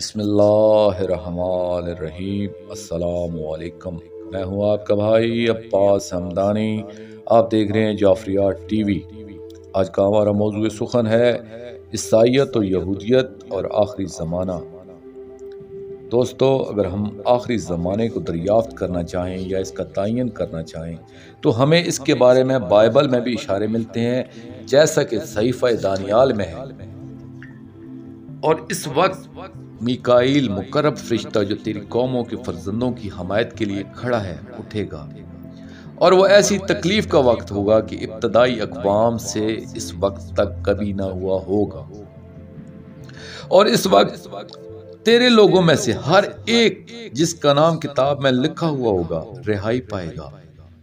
بسم اللہ الرحمن الرحیم۔ السلام علیکم، میں ہوں آپ کا بھائی عباس حمدانی۔ آپ دیکھ رہے ہیں جعفریات ٹی وی۔ آج کا ہمارا موضوع سخن ہے عیسائیت و یہودیت اور آخری زمانہ۔ دوستو، اگر ہم آخری زمانے کو دریافت کرنا چاہیں یا اس کا تعین کرنا چاہیں تو ہمیں اس کے بارے میں بائبل میں بھی اشارے ملتے ہیں، جیسا کہ صحیفہ دانیال میں ہے۔ اور اس وقت میکائیل مقرب فرشتہ جو تیری قوموں کے فرزندوں کی حمایت کے لیے کھڑا ہے اٹھے گا، اور وہ ایسی تکلیف کا وقت ہوگا کہ ابتدائی اقوام سے اس وقت تک کبھی نہ ہوا ہوگا۔ اور اس وقت تیرے لوگوں میں سے ہر ایک جس کا نام کتاب میں لکھا ہوا ہوگا رہائی پائے گا،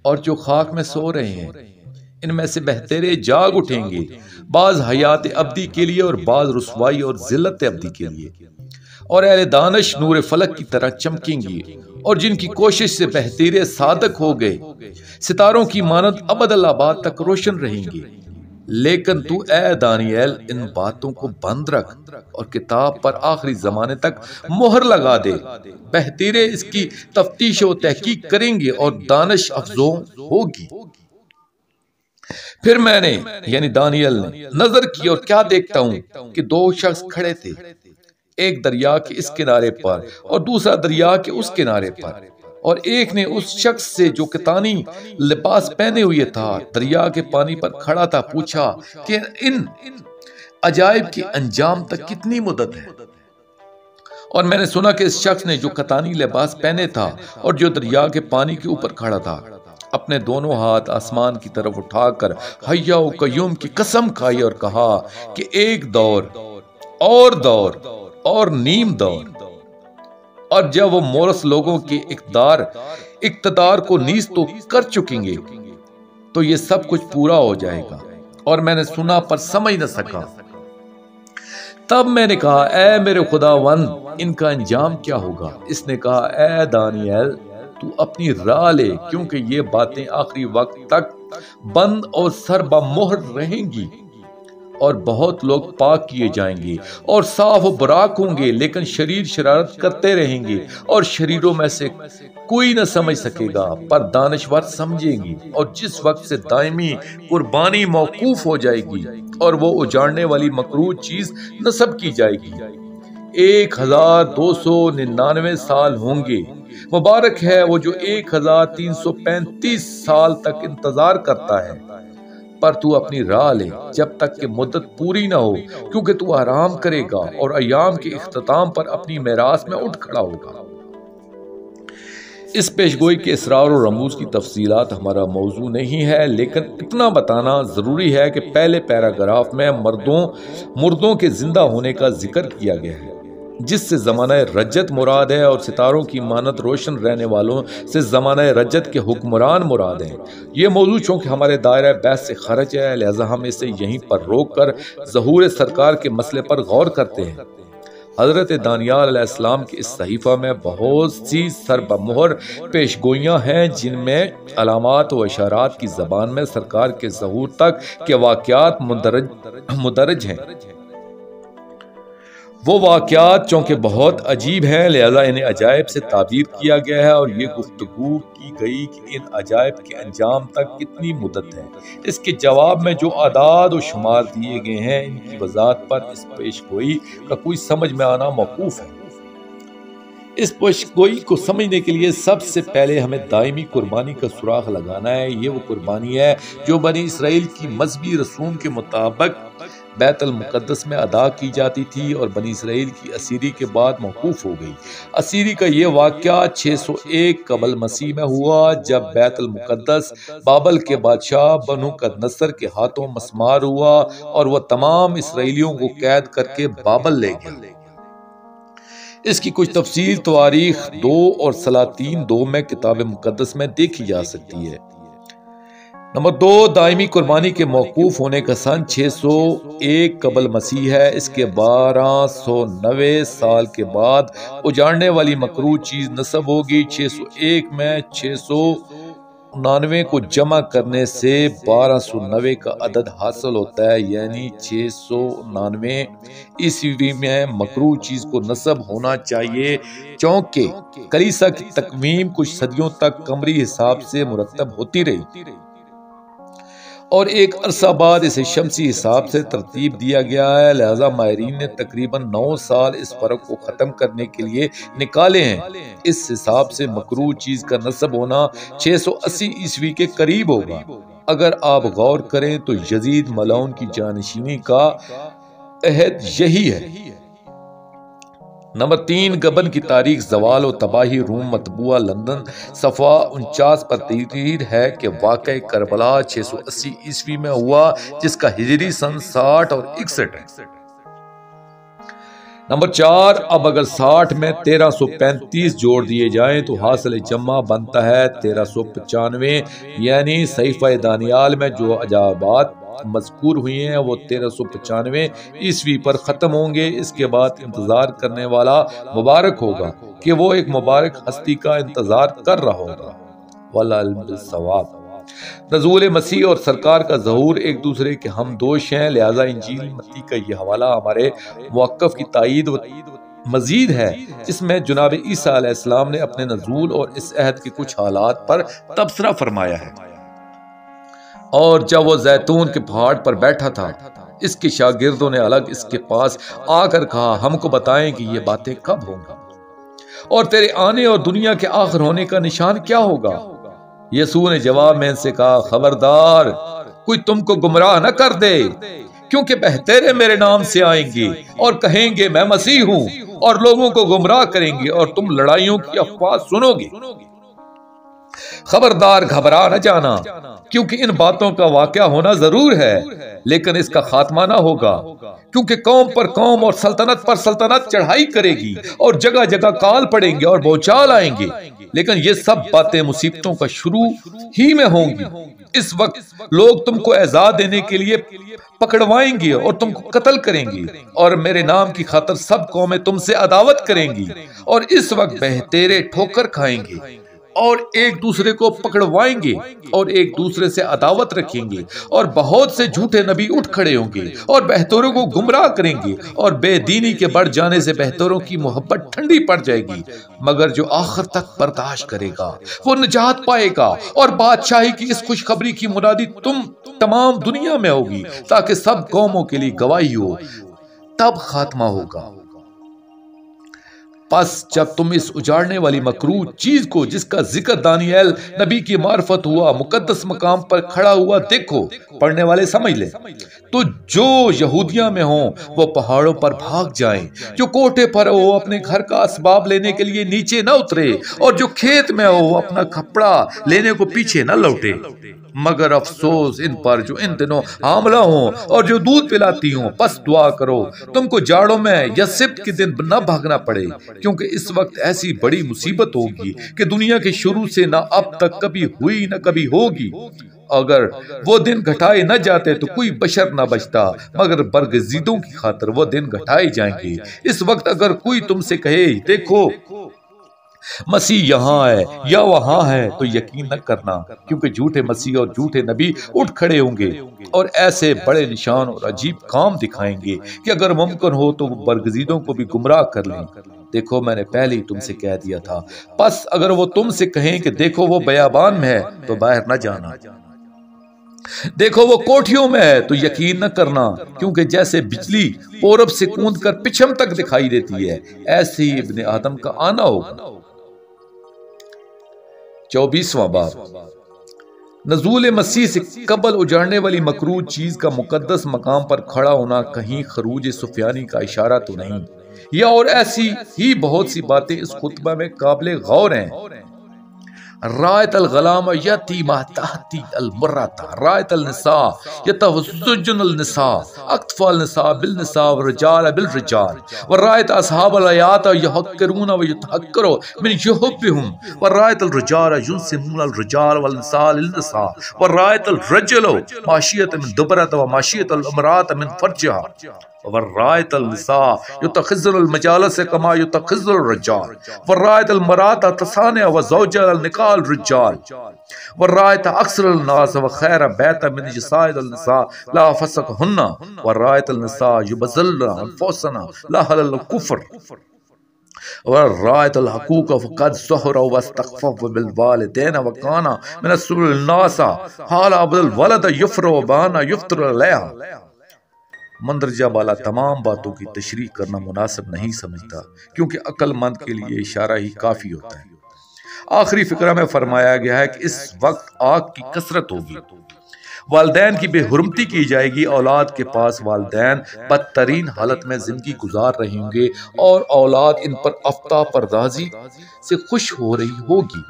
اور جو خاک میں سو رہے ہیں ان میں سے بہترے جاگ اٹھیں گے، بعض حیات ابدی کے لیے اور بعض رسوائی اور ذلت ابدی کے لیے۔ اور اہل دانش نور فلک کی طرح چمکیں گی، اور جن کی کوشش سے بہتیرے صادق ہو گئے ستاروں کی مانند ابد الآباد تک روشن رہیں گے۔ لیکن تو اے دانیال ان باتوں کو بند رکھ اور کتاب پر آخری زمانے تک مہر لگا دے۔ بہتیرے اس کی تفتیش و تحقیق کریں گے اور دانش افزوں ہوگی۔ پھر میں نے یعنی دانیال نے نظر کی، اور کیا دیکھتا ہوں کہ دو شخص کھڑے تھے، ایک دریا کے اس کنارے پر اور دوسرا دریا کے اس کنارے پر۔ اور ایک نے اس شخص سے جو کتانی لباس پہنے ہوئے تھا، دریا کے پانی پر کھڑا تھا، پوچھا کہ ان عجائب کے انجام تک کتنی مدت ہے؟ اور میں نے سنا کہ اس شخص نے جو کتانی لباس پہنے تھا اور جو دریا کے پانی کے اوپر کھڑا تھا، اپنے دونوں ہاتھ آسمان کی طرف اٹھا کر حی و قیوم کی قسم کھائی اور کہا کہ ایک دور اور نیم دور، اور جب وہ مورس لوگوں کے اقتدار کو نیز تو کر چکیں گے تو یہ سب کچھ پورا ہو جائے گا۔ اور میں نے سنا پر سمجھ نہ سکا۔ تب میں نے کہا اے میرے خداوند، ان کا انجام کیا ہوگا؟ اس نے کہا اے دانیال، تو اپنی راہ لے، کیونکہ یہ باتیں آخری وقت تک بند اور سر بمہر رہیں گی۔ اور بہت لوگ پاک کیے جائیں گے اور صاف و براک ہوں گے، لیکن شریر شرارت کرتے رہیں گے، اور شریروں میں سے کوئی نہ سمجھ سکے گا، پر دانشور سمجھیں گے۔ اور جس وقت سے دائمی قربانی موقوف ہو جائے گی اور وہ اجاڑنے والی مکروہ چیز نصب کی جائے گی، 1299 سال ہوں گے۔ مبارک ہے وہ جو 1335 سال تک انتظار کرتا ہے۔ پر تو اپنی راہ لے جب تک کہ مدت پوری نہ ہو، کیونکہ تو آرام کرے گا اور ایام کے اختتام پر اپنی میراث میں اٹھ کھڑا ہوگا۔ اس پیشگوئی کے اسرار و رموز کی تفصیلات ہمارا موضوع نہیں ہے، لیکن اتنا بتانا ضروری ہے کہ پہلے پیراگراف میں مردوں کے زندہ ہونے کا ذکر کیا گیا ہے، جس سے زمانہ رجت مراد ہے، اور ستاروں کی مانند روشن رہنے والوں سے زمانہ رجت کے حکمران مراد ہیں۔ یہ موضوع چونکہ ہمارے دائرہ بحث سے خارج ہے، لہذا ہم اسے یہیں پر روک کر ظہور سرکار کے مسئلے پر غور کرتے ہیں۔ حضرت دانیال علیہ السلام کے اس صحیفہ میں بہت سی سر بمہر پیشگوئیاں ہیں، جن میں علامات و اشارات کی زبان میں سرکار کے ظہور تک کے واقعات مندرج ہیں۔ وہ واقعات چونکہ بہت عجیب ہیں، لہذا انہیں عجائب سے تعبیر کیا گیا ہے، اور یہ گفتگو کی گئی کہ ان عجائب کے انجام تک کتنی مدت ہے۔ اس کے جواب میں جو اعداد و شمار دیے گئے ہیں، ان کی وضاحت پر اس پیشگوئی کا کوئی سمجھ میں آنا موقوف ہے۔ اس پیشگوئی کو سمجھنے کے لیے سب سے پہلے ہمیں دائمی قربانی کا سراغ لگانا ہے۔ یہ وہ قربانی ہے جو بنی اسرائیل کی مذہبی رسوم کے مطابق بیت المقدس میں ادا کی جاتی تھی، اور بنی اسرائیل کی اسیری کے بعد موقوف ہو گئی۔ اسیری کا یہ واقعہ 601 قبل مسیح میں ہوا، جب بیت المقدس بابل کے بادشاہ بنوقدنصر کے ہاتھوں مسمار ہوا، اور وہ تمام اسرائیلیوں کو قید کر کے بابل لے گیا۔ اس کی کچھ تفصیل تواریخ 2 اور سلاطین 2 میں کتاب مقدس میں دیکھی جا سکتی ہے۔ نمبر 2، دائمی قربانی کے موقوف ہونے کا سن 601 قبل مسیح ہے۔ اس کے 1290 سال کے بعد اجاڑنے والی مکروہ چیز نصب ہوگی۔ 601 میں 699 کو جمع کرنے سے 1290 کا عدد حاصل ہوتا ہے، یعنی 699 عیسوی میں مکروہ چیز کو نصب ہونا چاہیے، چونکہ کلیسا کی تقویم کچھ صدیوں تک قمری حساب سے مرتب ہوتی رہی اور ایک عرصہ بعد اسے شمسی حساب سے ترتیب دیا گیا ہے، لہذا ماہرین نے تقریباً 9 سال اس فرق کو ختم کرنے کے لیے نکالے ہیں۔ اس حساب سے مکروہ چیز کا نصب ہونا 680 عیسوی کے قریب ہوگا۔ اگر آپ غور کریں تو یزید ملعون کی جانشینی کا عہد یہی ہے۔ نمبر 3، گبن کی تاریخ، زوال و تباہی، روم مطبوعہ لندن، صفحہ 49 پر تحریر ہے کہ واقعہ کربلا 680 عیسوی میں ہوا، جس کا ہجری سن 60 اور 61 ہے۔ نمبر 4، اب اگر 60 میں 1335 جوڑ دیے جائیں تو حاصل جمع بنتا ہے 1395، یعنی صحیفہ دانیال میں جو عجائبات مذکور ہوئی ہیں وہ 1395 عیسوی پر ختم ہوں گے۔ اس کے بعد انتظار کرنے والا مبارک ہوگا کہ وہ ایک مبارک ہستی کا انتظار کر رہا ہوگا۔ والعلم بالصواب۔ نزول مسیح اور سرکار کا ظہور ایک دوسرے کے ہم دوش ہیں، لہذا انجیل متی کا یہ حوالہ ہمارے موقف کی تائید و مزید ہے، جس میں جناب عیسیٰ علیہ السلام نے اپنے نزول اور اس عہد کے کچھ حالات پر تبصرہ فرمایا ہے۔ اور جب وہ زیتون کے پہاڑ پر بیٹھا تھا، اس کے شاگردوں نے الگ اس کے پاس آ کر کہا، ہم کو بتائیں کہ یہ باتیں کب ہوں گی اور تیرے آنے اور دنیا کے آخر ہونے کا نشان کیا ہوگا؟ یسوع نے جواب میں ان سے کہا، خبردار کوئی تم کو گمراہ نہ کر دے، کیونکہ بہتیرے میرے نام سے آئیں گے اور کہیں گے میں مسیح ہوں، اور لوگوں کو گمراہ کریں گے اور تم لڑائیوں کی افواہ سنو گے۔ خبردار گھبرا نہ جانا، کیونکہ ان باتوں کا واقعہ ہونا ضرور ہے، لیکن اس کا خاتمہ نہ ہوگا، کیونکہ قوم پر قوم اور سلطنت پر سلطنت چڑھائی کرے گی اور جگہ جگہ کال پڑیں گے اور بھوچال آئیں گے، لیکن یہ سب باتیں مصیبتوں کا شروع ہی میں ہوں گی۔ اس وقت لوگ تم کو ایذا دینے کے لیے پکڑوائیں گے اور تم کو قتل کریں گے، اور میرے نام کی خاطر سب قومیں تم سے عداوت کریں گی، اور اس وقت بہتیرے ٹھوکر کھائیں گے اور ایک دوسرے کو پکڑوائیں گے اور ایک دوسرے سے عداوت رکھیں گے، اور بہت سے جھوٹے نبی اٹھ کھڑے ہوں گے اور بہتروں کو گمراہ کریں گے، اور بے دینی کے بڑھ جانے سے بہتروں کی محبت ٹھنڈی پڑ جائے گی، مگر جو آخر تک برداشت کرے گا وہ نجات پائے گا، اور بادشاہی کی اس خوشخبری کی منادی تمام دنیا میں ہوگی تاکہ سب قوموں کے لیے گواہی ہو، تب خاتمہ ہوگا۔ پس جب تم اس اجاڑنے والی مکروہ چیز کو، جس کا ذکر دانیال نبی کی معرفت ہوا، مقدس مقام پر کھڑا ہوا دیکھو، پڑھنے والے سمجھ لیں، تو جو یہودیہ میں ہوں وہ پہاڑوں پر بھاگ جائیں، جو کوٹھے پر ہو وہ اپنے گھر کا اسباب لینے کے لیے نیچے نہ اترے، اور جو کھیت میں ہو وہ اپنا کپڑا لینے کو پیچھے نہ لوٹے۔ مگر افسوس ان پر جو ان دنوں حاملہ ہوں اور جو دودھ پلاتی ہوں، پس دعا کرو تم کو جاڑوں میں یا سبت کے دن نہ بھاگنا پڑے، کیونکہ اس وقت ایسی بڑی مصیبت ہوگی کہ دنیا کے شروع سے نہ اب تک کبھی ہوئی نہ کبھی ہوگی۔ اگر وہ دن گھٹائے نہ جاتے تو کوئی بشر نہ بچتا، مگر برگزیدوں کی خاطر وہ دن گھٹائے جائیں گے۔ اس وقت اگر کوئی تم سے کہے دیکھو مسیح یہاں ہے یا وہاں ہے، تو یقین نہ کرنا، کیونکہ جھوٹے مسیح اور جھوٹے نبی اٹھ کھڑے ہوں گے اور ایسے بڑے نشان اور عجیب کام دکھائیں گے کہ اگر ممکن ہو تو وہ برگزیدوں کو بھی گمراہ کر لیں۔ دیکھو میں نے پہلے ہی تم سے کہہ دیا تھا، پس اگر وہ تم سے کہیں کہ دیکھو وہ بیابان میں ہے تو باہر نہ جانا، دیکھو وہ کوٹھیوں میں ہے تو یقین نہ کرنا، کیونکہ جیسے بجلی پورب سے کوند کر پچھم تک دکھائی دیتی ہے، ایسے ہی ابن آدم کا آنا ہوگا۔ 24واں باب، نزول مسیح سے قبل اجاڑنے والی مکروہ چیز کا مقدس مقام پر کھڑا ہونا کہیں خروج سفیانی کا اشارہ تو نہیں، یا اور ایسی ہی بہت سی باتیں اس خطبہ میں قابل غور ہیں۔ رایت الغلام یتیمہ تحتی المرات، رایت النساء یتوزجن النساء، اقتفى النساء بالنساء والرجال بالرجال، ورایت اصحاب الایات یحقرون ویتحقروا من یحبهم، ورایت الرجال ینسمون الرجال والنساء للنساء، ورایت الرجل ماشیۃ من دبرۃ وماشیۃ الامرأة من فرجها، ورائت النساء یتخذن المجالس کما یتخذ الرجال ورائت المرأة تصانع وزوجها النکاح الرجال ورائت اکثر الناس وخیر بیت من جسائد النساء لا فسقهن ورائت النساء یبذلن انفسهن لا حلل الكفر ورائت الحقوق فقد ظهر واستخفف بالوالدين وكان من السبل الناس حال عبد الولد يفر وبانا يفطر عليها۔ مندرجہ بالا تمام باتوں کی تشریح کرنا مناسب نہیں سمجھتا کیونکہ عقل مند کے لیے اشارہ ہی کافی ہوتا ہے۔ آخری فقرہ میں فرمایا گیا ہے کہ اس وقت آگ کی کثرت ہوگی، والدین کی بے حرمتی کی جائے گی، اولاد کے پاس والدین بدترین حالت میں زندگی گزار رہے ہوں گے اور اولاد ان پر افتہ پردازی سے خوش ہو رہی ہوگی۔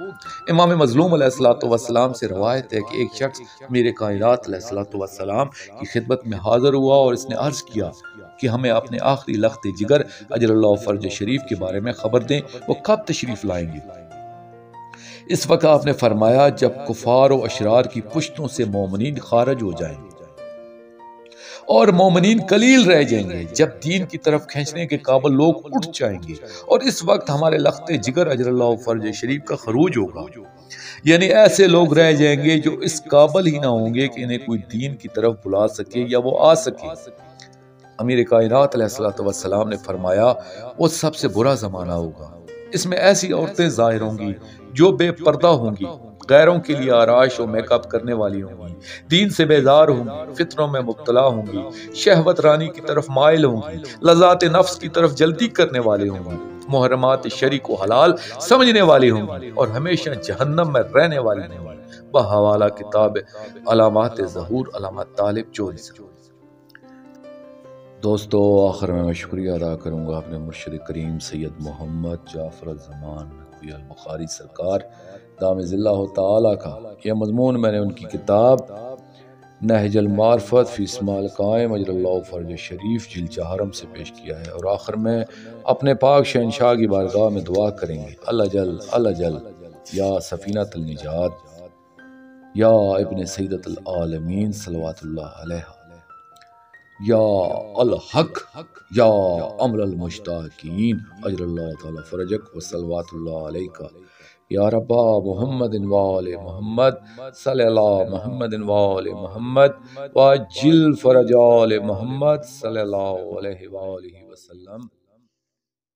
امام مظلوم علیہ السلام سے روایت ہے کہ ایک شخص امیر کائنات علیہ السلام کی خدمت میں حاضر ہوا اور اس نے عرض کیا کہ ہمیں اپنے آخری لخت جگر اجر اللہ فرج شریف کے بارے میں خبر دیں، وہ کب تشریف لائیں گے؟ اس وقت آپ نے فرمایا جب کفار و اشرار کی پشتوں سے مومنین خارج ہو جائیں گے اور مومنین قلیل رہ جائیں گے، جب دین کی طرف کھینچنے کے قابل لوگ اٹھ جائیں گے، اور اس وقت ہمارے لخت جگر اجر اللہ فرج شریف کا خروج ہوگا، یعنی ایسے لوگ رہ جائیں گے جو اس قابل ہی نہ ہوں گے کہ انہیں کوئی دین کی طرف بلا سکے یا وہ آ سکے۔ امیر کائنات علیہ السلام نے فرمایا وہ سب سے برا زمانہ ہوگا، اس میں ایسی عورتیں ظاہر ہوں گی جو بے پردہ ہوں گی، غیروں کے لیے آرائش و میک اپ کرنے والی ہوں گی، دین سے بیزار ہوں گی، فتنوں میں مبتلا ہوں گی، شہوت رانی کی طرف مائل ہوں گی، لذات نفس کی طرف جلدی کرنے والے ہوں گی، محرمات شرع کو حلال سمجھنے والی ہوں گی اور ہمیشہ جہنم میں رہنے والی ہوں گی۔ بحوالہ کتاب علامات ظہور علامات طالب 24۔ دوستو آخر میں شکریہ ادا کروں گا اپنے مرشد کریم سید محمد جعفر الزمان نقوی البخاری سرکار دام ذلہ تعالی کا۔ یہ مضمون میں نے ان کی کتاب نہج المعرفت فی اسماء القائم اجر اللہ فرج شریف جلد چہارم سے پیش کیا ہے، اور آخر میں اپنے پاک شہنشاہ کی بارگاہ میں دعا کریں گے، اللہ جل یا سفینۃ النجات یا ابن سیدۃ العالمین صلوات اللہ علیہ، یا الحق یا امر المشتاقین اجر اللہ تعالی فرجک وصلوات اللہ علیکہ یا ربا محمد وآل محمد صلی اللہ محمد وآل محمد واجل فرج آل محمد صلی اللہ علیہ وآلہ وسلم۔